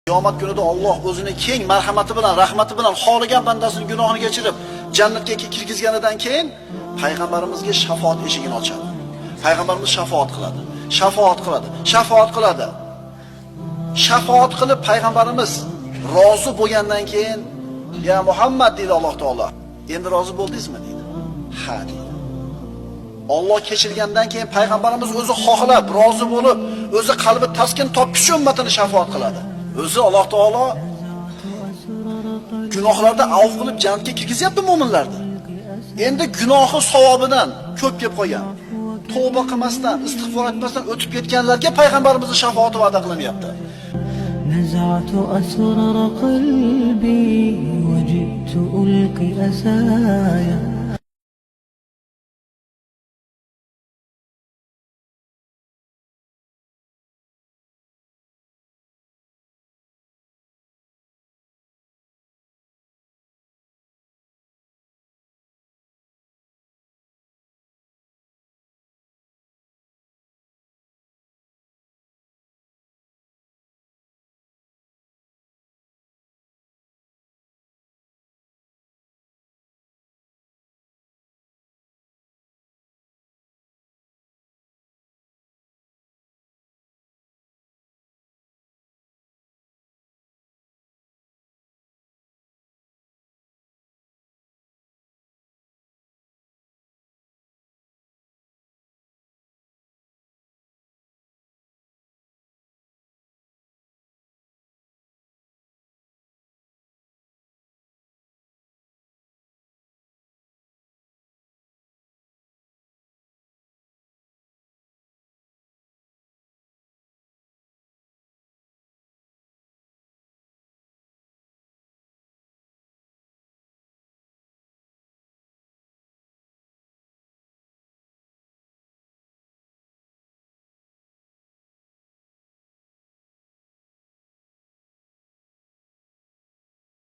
Qiyomat kunida Alloh o'zining keng marhamati bilan, rahmati bilan xohlagan bandasining gunohini kechirib, jannatga kirgizganidan keyin payg'ambarimizga shafaat eshigini ochadi. Payg'ambarimiz shafaat qiladi. Shafaat qilib payg'ambarimiz rozi bo'lgandan keyin, "Ya Muhammad" dedi Alloh taolo. "Endi rozi bo'ldingizmi?" dedi. "Ha" dedi. Alloh kechirgandan keyin payg'ambarimiz o'zi xohlab, rozi bo'lib, o'zi qalbi taskin topkichi ummatini shafaat qiladi. O'zi Alloh taolo gunohlarda avf qilib jannatga kirgizyapti mu'minlarni. Endi gunohi savobidan ko'p kelib qolgan. Tavba qilmasdan, istig'for etmasdan o'tib ketganlarga payg'ambarimizning shafaati va'da qilinyapti. نزعت أسرار قلبي وجئت ألقي أسايا